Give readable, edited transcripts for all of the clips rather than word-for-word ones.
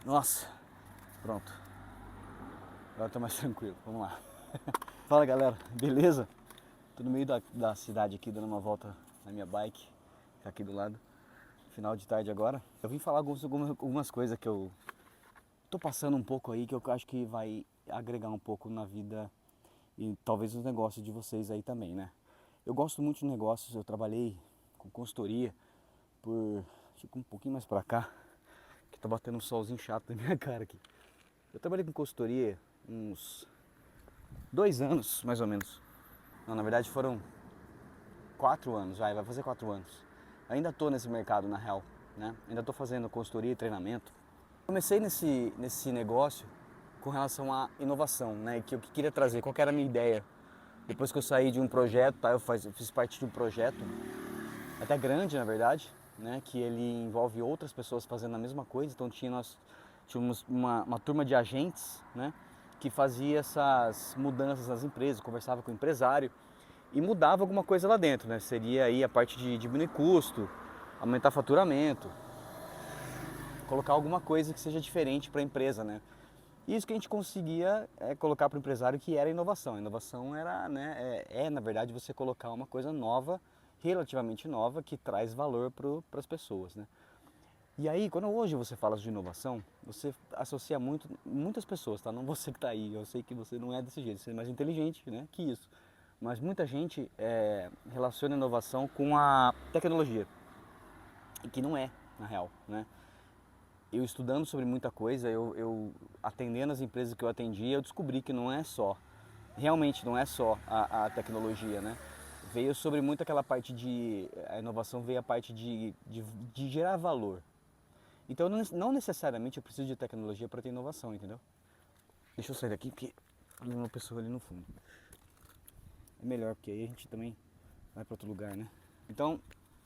Nossa, pronto. Agora tô mais tranquilo, vamos lá. Fala galera, beleza? Tô no meio da cidade aqui, dando uma volta na minha bike, tá aqui do lado. Final de tarde agora. Eu vim falar algumas coisas que eu tô passando um pouco aí, que eu acho que vai agregar um pouco na vida e talvez os negócios de vocês aí também, né? Eu gosto muito de negócios, eu trabalhei com consultoria por, fica um pouquinho mais pra cá, que tá batendo um solzinho chato na minha cara aqui. Eu trabalhei com consultoria uns 2 anos, mais ou menos. Não, na verdade foram 4 anos, vai fazer 4 anos. Ainda tô nesse mercado, na real, né? Ainda tô fazendo consultoria e treinamento. Comecei nesse negócio com relação à inovação, né? Que eu queria trazer, qual que era a minha ideia. Depois que eu saí de um projeto, tá? Eu fiz parte de um projeto, até grande na verdade, né? Que ele envolve outras pessoas fazendo a mesma coisa. Então nós tínhamos uma turma de agentes, né? Que fazia essas mudanças nas empresas, conversava com o empresário e mudava alguma coisa lá dentro, né? Seria aí a parte de diminuir custo, aumentar faturamento, colocar alguma coisa que seja diferente para a empresa, né? Isso que a gente conseguia colocar para o empresário, que era inovação. A inovação era, né, na verdade você colocar uma coisa nova, relativamente nova, que traz valor para as pessoas, né? E aí, quando hoje você fala de inovação, você associa muitas pessoas, tá? Não você que está aí, eu sei que você não é desse jeito, você é mais inteligente, né, que isso. Mas muita gente relaciona inovação com a tecnologia, e que não é, na real, né? Eu estudando sobre muita coisa, eu atendendo as empresas que eu atendi, eu descobri que não é só, realmente não é só a tecnologia, né? Veio sobre muito aquela parte a inovação veio a parte de gerar valor. Então não necessariamente eu preciso de tecnologia para ter inovação, entendeu? Deixa eu sair daqui porque tem uma pessoa ali no fundo. É melhor, porque aí a gente também vai para outro lugar, né? Então,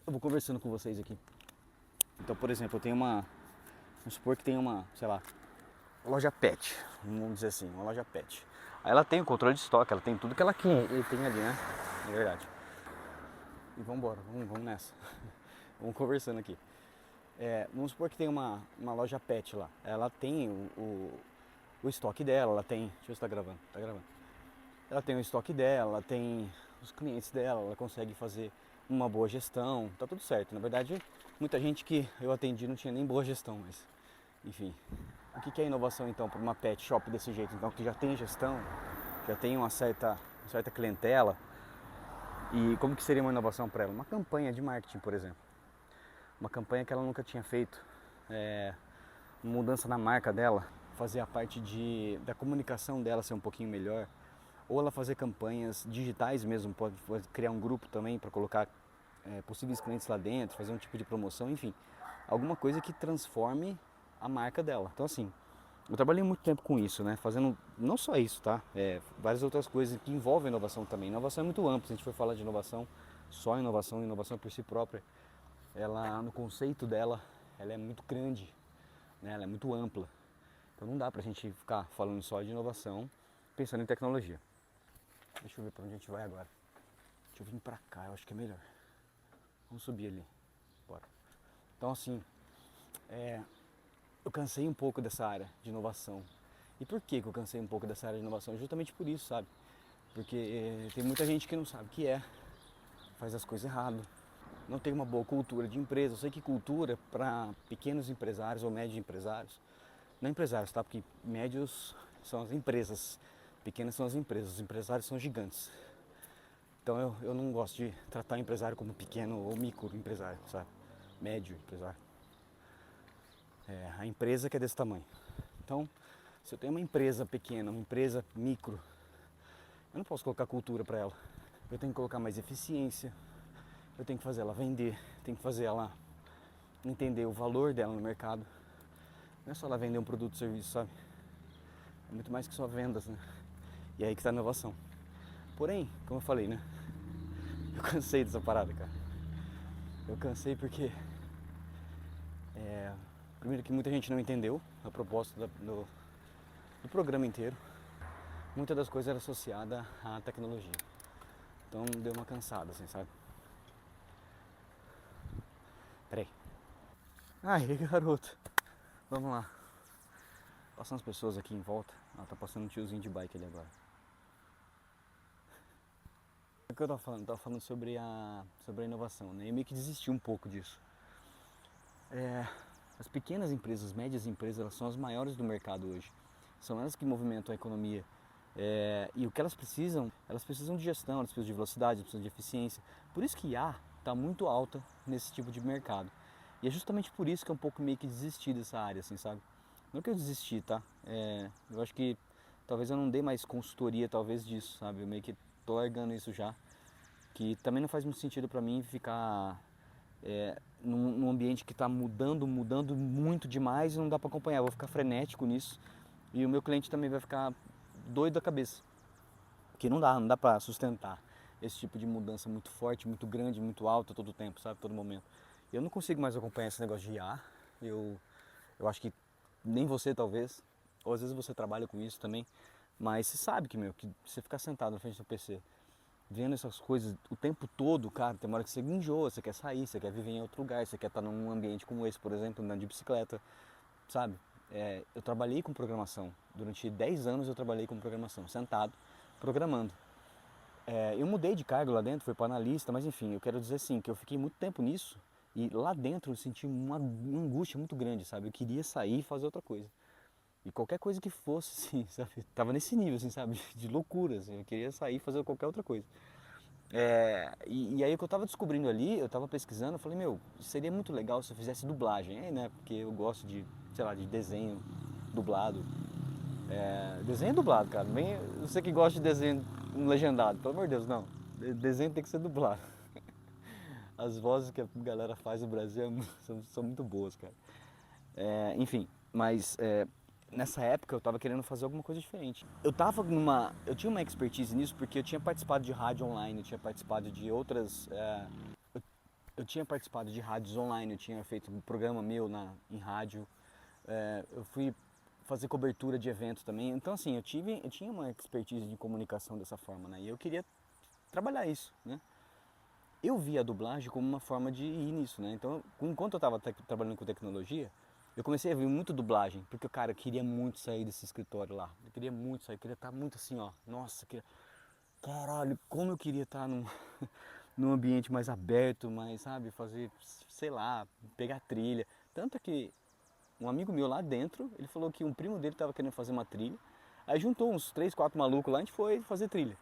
eu vou conversando com vocês aqui. Então, por exemplo, eu tenho vamos supor que tem uma, sei lá, loja pet, vamos dizer assim, uma loja pet. Aí ela tem o controle de estoque, ela tem tudo que ela tem ali, né? É verdade. E vamos embora, vamos nessa. Vamos conversando aqui. Vamos supor que tem uma loja pet lá. Ela tem o estoque dela, ela tem. Deixa eu ver se tá gravando. Tá gravando. Ela tem o estoque dela, ela tem os clientes dela, ela consegue fazer uma boa gestão, tá tudo certo. Na verdade, muita gente que eu atendi não tinha nem boa gestão, mas enfim. O que é inovação então para uma pet shop desse jeito? Então, que já tem gestão, já tem uma certa clientela. E como que seria uma inovação para ela? Uma campanha de marketing, por exemplo. Uma campanha que ela nunca tinha feito. Uma mudança na marca dela, fazer a parte da comunicação dela ser um pouquinho melhor. Ou ela fazer campanhas digitais mesmo, pode criar um grupo também para colocar possíveis clientes lá dentro, fazer um tipo de promoção, enfim. Alguma coisa que transforme a marca dela. Então assim, eu trabalhei muito tempo com isso, né? Fazendo não só isso, tá? Várias outras coisas que envolvem inovação também. Inovação é muito ampla, se a gente for falar de inovação, só inovação, inovação por si própria, ela, no conceito dela, ela é muito grande, né? Ela é muito ampla. Então não dá pra gente ficar falando só de inovação, pensando em tecnologia. Deixa eu ver pra onde a gente vai agora. Deixa eu vir pra cá, eu acho que é melhor. Vamos subir ali. Bora. Então assim, eu cansei um pouco dessa área de inovação. E por que eu cansei um pouco dessa área de inovação? Justamente por isso, sabe? Porque tem muita gente que não sabe o que é, faz as coisas errado, não tem uma boa cultura de empresa. Eu sei que cultura para pequenos empresários ou médios empresários, não empresários, tá? Porque médios são as empresas, pequenas são as empresas, os empresários são gigantes. Então eu não gosto de tratar o empresário como pequeno ou micro empresário, sabe? Médio empresário. A empresa que é desse tamanho. Então, se eu tenho uma empresa pequena, uma empresa micro, eu não posso colocar cultura para ela. Eu tenho que colocar mais eficiência, eu tenho que fazer ela vender, tenho que fazer ela entender o valor dela no mercado. Não é só ela vender um produto ou serviço, sabe? É muito mais que só vendas, né? E é aí que está a inovação. Porém, como eu falei, né? Eu cansei dessa parada, cara. Eu cansei porque primeiro que muita gente não entendeu a proposta do programa inteiro. Muitas das coisas eram associadas à tecnologia. Então deu uma cansada, assim, sabe? Peraí. Ai, garoto. Vamos lá. Passando as pessoas aqui em volta. Ah, tá passando um tiozinho de bike ali agora. O que eu tava falando? Eu tava falando sobre a inovação, né? Eu meio que desisti um pouco disso. As pequenas empresas, médias empresas, elas são as maiores do mercado hoje. São elas que movimentam a economia. E o que elas precisam de gestão, elas precisam de velocidade, elas precisam de eficiência. Por isso que IA está muito alta nesse tipo de mercado. E é justamente por isso que eu um pouco meio que desisti dessa área, assim, sabe? Não que eu desisti, tá? Eu acho que talvez eu não dê mais consultoria, talvez disso, sabe? Eu meio que tô largando isso já. Que também não faz muito sentido para mim ficar num ambiente que está mudando muito demais e não dá para acompanhar. Eu vou ficar frenético nisso e o meu cliente também vai ficar doido da cabeça. Que não dá para sustentar esse tipo de mudança muito forte, muito grande, muito alta todo o tempo, sabe? Todo momento. Eu não consigo mais acompanhar esse negócio de IA. Eu acho que nem você talvez, ou às vezes você trabalha com isso também, mas você sabe que você ficar sentado na frente do PC vendo essas coisas o tempo todo, cara, tem uma hora que você enjoa, você quer sair, você quer viver em outro lugar, você quer estar num ambiente como esse, por exemplo, andando de bicicleta, sabe? Eu trabalhei com programação, durante 10 anos eu trabalhei com programação, sentado, programando. Eu mudei de cargo lá dentro, fui para analista, mas enfim, eu quero dizer assim, que eu fiquei muito tempo nisso e lá dentro eu senti uma angústia muito grande, sabe? Eu queria sair e fazer outra coisa. E qualquer coisa que fosse, assim, sabe? Tava nesse nível, assim, sabe? De loucura, assim. Eu queria sair e fazer qualquer outra coisa. E aí o que eu tava descobrindo ali, eu tava pesquisando, eu falei, meu, seria muito legal se eu fizesse dublagem, né? Porque eu gosto de, sei lá, de desenho dublado. Desenho dublado, cara. Bem, você que gosta de desenho legendado, pelo amor de Deus, não. Desenho tem que ser dublado. As vozes que a galera faz no Brasil são muito boas, cara. Enfim, mas nessa época eu tava querendo fazer alguma coisa diferente. Eu tinha uma expertise nisso porque eu tinha participado de rádio online, eu tinha participado de outras, eu tinha participado de rádios online, eu tinha feito um programa meu em rádio, eu fui fazer cobertura de eventos também. Então assim, eu tinha uma expertise de comunicação dessa forma, né? E eu queria trabalhar isso, né? Eu vi a dublagem como uma forma de ir nisso, né? Então, enquanto eu estava trabalhando com tecnologia, eu comecei a ver muito dublagem, porque, cara, eu queria muito sair desse escritório lá. Eu queria muito sair, eu queria estar muito assim, ó. Nossa, caralho, como eu queria estar num ambiente mais aberto, mais, sabe, fazer, sei lá, pegar trilha. Tanto que um amigo meu lá dentro, ele falou que um primo dele estava querendo fazer uma trilha. Aí juntou uns 3, 4 malucos lá, a gente foi fazer trilha.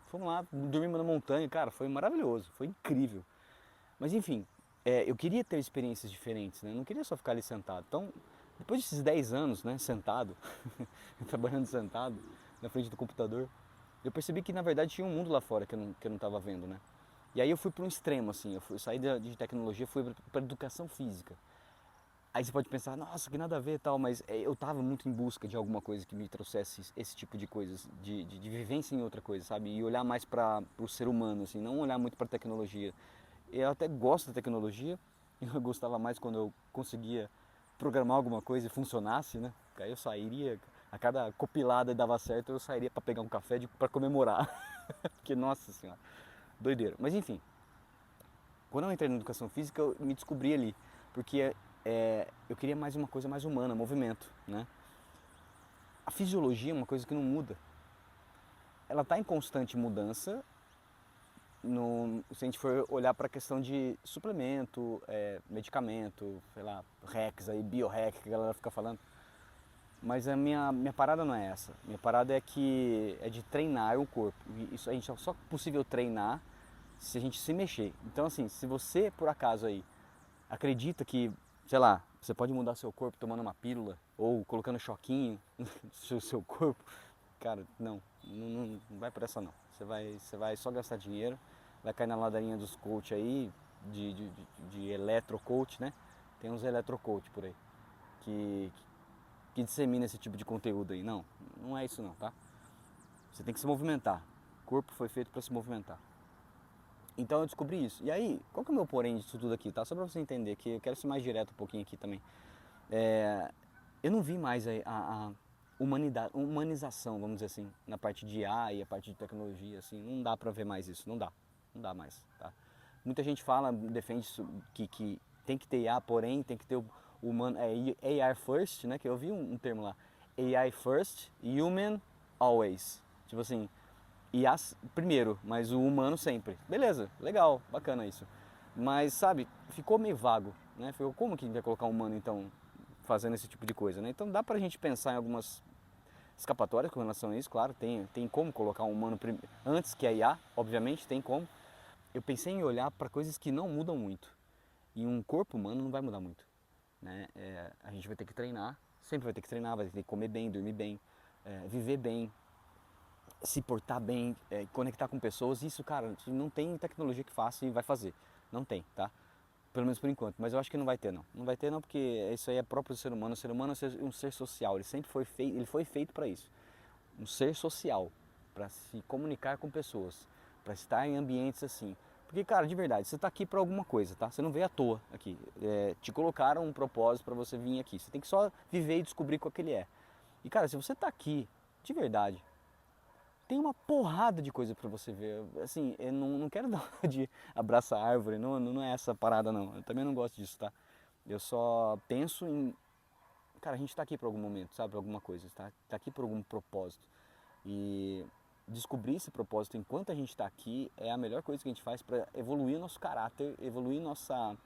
Fomos lá, dormimos na montanha, cara, foi maravilhoso, foi incrível. Mas enfim, eu queria ter experiências diferentes, né? Eu não queria só ficar ali sentado. Então, depois desses 10 anos, né, sentado, trabalhando sentado na frente do computador, eu percebi que na verdade tinha um mundo lá fora que eu não estava vendo, né? E aí eu fui para um extremo, assim, eu saí de tecnologia, fui para educação física. Aí você pode pensar, nossa, que nada a ver e tal, mas eu estava muito em busca de alguma coisa que me trouxesse esse tipo de coisas, de vivência em outra coisa, sabe? E olhar mais para o ser humano, assim, não olhar muito para a tecnologia. Eu até gosto da tecnologia, eu gostava mais quando eu conseguia programar alguma coisa e funcionasse, né? Aí eu sairia, a cada copilada dava certo, eu sairia para pegar um café para comemorar. Porque, nossa senhora, doideira. Mas enfim, quando eu entrei na educação física, eu me descobri ali, porque eu queria mais uma coisa mais humana, movimento, né? A fisiologia é uma coisa que não muda. Ela está em constante mudança. Se a gente for olhar para a questão de suplemento, medicamento, sei lá, Rex aí, biohack que a galera fica falando. Mas a minha parada não é essa. Minha parada é de treinar o corpo. E isso a gente só é possível treinar se a gente se mexer. Então assim, se você por acaso aí acredita que, sei lá, você pode mudar seu corpo tomando uma pílula ou colocando choquinho no seu corpo, cara, não vai por essa não. Você vai só gastar dinheiro, vai cair na ladainha dos coach aí, de eletrocoach, né? Tem uns eletrocoach por aí que, que dissemina esse tipo de conteúdo aí. Não é isso não, tá? Você tem que se movimentar. O corpo foi feito para se movimentar. Então eu descobri isso. E aí, qual que é o meu porém disso tudo aqui, tá? Só pra você entender que eu quero ser mais direto um pouquinho aqui também. Eu não vi mais a humanização, vamos dizer assim, na parte de IA e a parte de tecnologia, assim, não dá pra ver mais isso, não dá mais, tá? Muita gente fala, defende que tem que ter IA, porém tem que ter o humano, AR first, né, que eu vi um termo lá, AI first, human always. Tipo assim, IA primeiro, mas o humano sempre. Beleza, legal, bacana isso. Mas, sabe, ficou meio vago, né? Ficou, como que a gente vai colocar um humano, então, fazendo esse tipo de coisa, né? Então dá pra gente pensar em algumas escapatórias com relação a isso, claro, tem como colocar um humano antes que a IA, obviamente, tem como. Eu pensei em olhar para coisas que não mudam muito. E um corpo humano não vai mudar muito, né? A gente vai ter que treinar, sempre vai ter que treinar, vai ter que comer bem, dormir bem, viver bem, se portar bem, conectar com pessoas. Isso, cara, não tem tecnologia que faça e vai fazer. Não tem, tá? Pelo menos por enquanto. Mas eu acho que não vai ter, não. Não vai ter, não, porque isso aí é próprio do ser humano. O ser humano é um ser social. Ele sempre foi feito, ele foi feito para isso. Um ser social, para se comunicar com pessoas, para estar em ambientes assim. Porque, cara, de verdade, você está aqui para alguma coisa, tá? Você não veio à toa aqui. Te colocaram um propósito para você vir aqui. Você tem que só viver e descobrir qual que ele é. E, cara, se você está aqui, de verdade, tem uma porrada de coisa para você ver. Assim, eu não quero dar uma de abraçar a árvore, não é essa parada, não. Eu também não gosto disso, tá? Eu só penso em... Cara, a gente está aqui por algum momento, sabe? Por alguma coisa, tá aqui por algum propósito. E descobrir esse propósito enquanto a gente está aqui é a melhor coisa que a gente faz para evoluir nosso caráter, evoluir nossa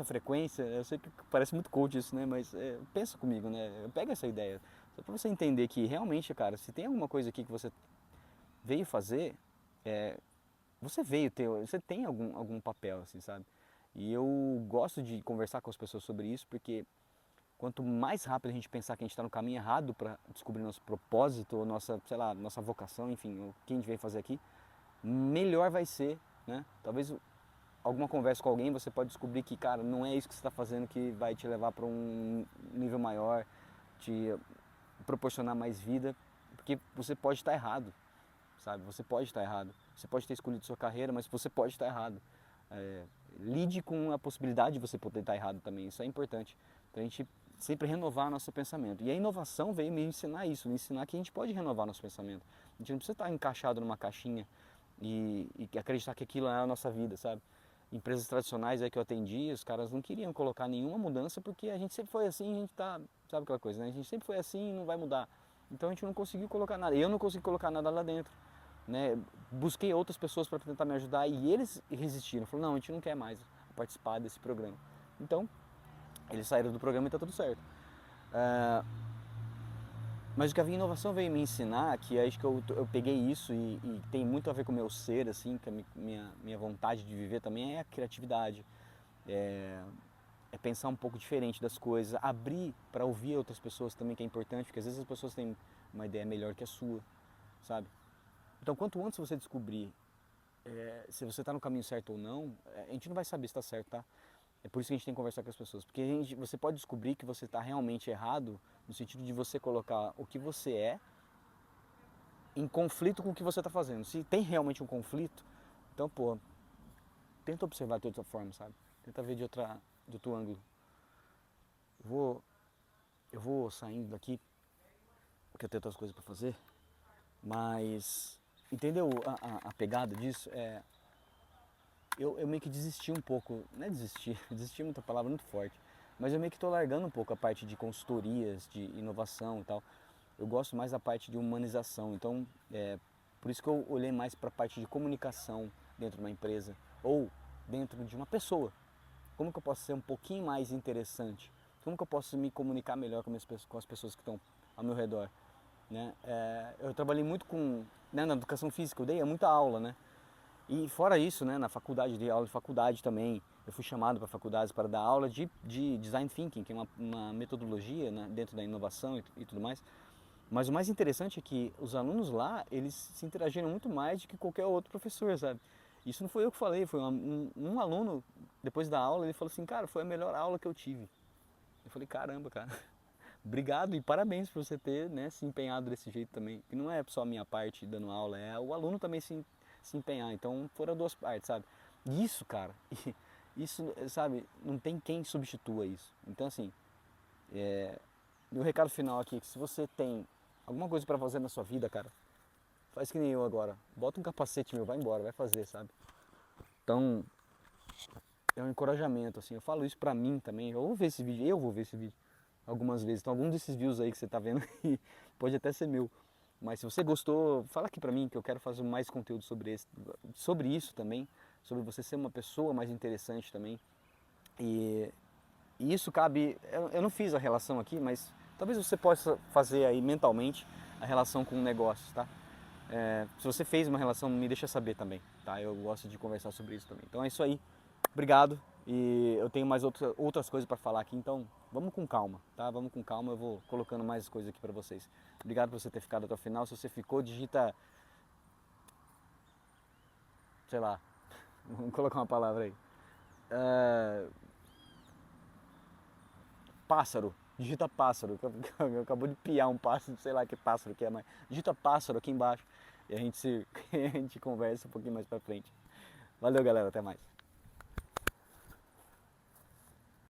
frequência. Eu sei que parece muito coach isso, né? Mas pensa comigo, né? Pega essa ideia. Só para você entender que realmente, cara, se tem alguma coisa aqui que você veio fazer, você veio ter, você tem algum papel, assim, sabe? E eu gosto de conversar com as pessoas sobre isso porque quanto mais rápido a gente pensar que a gente está no caminho errado para descobrir nosso propósito, ou nossa, sei lá, nossa vocação, enfim, o que a gente veio fazer aqui, melhor vai ser, né? Talvez alguma conversa com alguém você pode descobrir que, cara, não é isso que você está fazendo que vai te levar para um nível maior, te proporcionar mais vida, porque você pode estar errado, sabe? Você pode estar errado. Você pode ter escolhido sua carreira, mas você pode estar errado. Lide com a possibilidade de você poder estar errado também, isso é importante. Então a gente sempre renovar nosso pensamento. E a inovação veio me ensinar isso, me ensinar que a gente pode renovar nosso pensamento. A gente não precisa estar encaixado numa caixinha e acreditar que aquilo é a nossa vida, sabe? Empresas tradicionais aí que eu atendi, os caras não queriam colocar nenhuma mudança porque a gente sempre foi assim, a gente tá, sabe aquela coisa, né? A gente sempre foi assim e não vai mudar. Então a gente não conseguiu colocar nada. Eu não consegui colocar nada lá dentro, né? Busquei outras pessoas para tentar me ajudar e eles resistiram. Falaram, não, a gente não quer mais participar desse programa. Então, eles saíram do programa e está tudo certo. Mas o que a inovação veio me ensinar, que acho que eu peguei isso e tem muito a ver com o meu ser, assim, com a minha vontade de viver também, é a criatividade. É pensar um pouco diferente das coisas, abrir para ouvir outras pessoas também, que é importante, porque às vezes as pessoas têm uma ideia melhor que a sua, sabe? Então, quanto antes você descobrir se você está no caminho certo ou não, a gente não vai saber se está certo, tá? É por isso que a gente tem que conversar com as pessoas. Porque você pode descobrir que você está realmente errado no sentido de você colocar o que você é em conflito com o que você está fazendo. Se tem realmente um conflito, então, pô, tenta observar de outra forma, sabe? Tenta ver de outro ângulo. Eu vou saindo daqui, porque eu tenho outras coisas para fazer, mas entendeu a pegada disso? Eu meio que desisti um pouco, não é desistir, desistir é muita palavra muito forte, mas eu meio que estou largando um pouco a parte de consultorias, de inovação e tal. Eu gosto mais da parte de humanização, então por isso que eu olhei mais para a parte de comunicação dentro de uma empresa ou dentro de uma pessoa. Como que eu posso ser um pouquinho mais interessante? Como que eu posso me comunicar melhor com as pessoas que estão ao meu redor? Né? Eu trabalhei muito na educação física, eu dei muita aula, né? E fora isso, né, na faculdade, dei aula de faculdade também. Eu fui chamado para faculdades para dar aula de Design Thinking, que é uma metodologia, né, dentro da inovação e tudo mais. Mas o mais interessante é que os alunos lá, eles se interagiram muito mais do que qualquer outro professor, sabe? Isso não foi eu que falei, foi um aluno, depois da aula, ele falou assim, cara, foi a melhor aula que eu tive. Eu falei, caramba, cara, obrigado e parabéns por você ter, né, se empenhado desse jeito também. Que não é só a minha parte dando aula, é o aluno também se empenhar. Então foram duas partes, sabe? E isso, cara, isso, sabe, não tem quem substitua isso. Então, assim, meu recado final aqui é que se você tem alguma coisa pra fazer na sua vida, cara, faz que nem eu agora. Bota um capacete meu, vai embora, vai fazer, sabe? Então, é um encorajamento, assim. Eu falo isso pra mim também. Eu vou ver esse vídeo, algumas vezes. Então algum desses views aí que você tá vendo pode até ser meu. Mas se você gostou, fala aqui pra mim que eu quero fazer mais conteúdo sobre isso também, sobre você ser uma pessoa mais interessante também. E, e isso cabe, eu não fiz a relação aqui, mas talvez você possa fazer aí mentalmente a relação com negócios, tá? Se você fez uma relação, me deixa saber também, tá? Eu gosto de conversar sobre isso também. Então é isso aí. Obrigado. E eu tenho mais outras coisas para falar aqui, então vamos com calma, tá? Vamos com calma, eu vou colocando mais coisas aqui para vocês. Obrigado por você ter ficado até o final. Se você ficou, digita, sei lá, vamos colocar uma palavra aí. É, pássaro. Digita pássaro. Acabou de piar um pássaro, sei lá que pássaro que é, mas digita pássaro aqui embaixo e a gente conversa um pouquinho mais pra frente. Valeu, galera, até mais.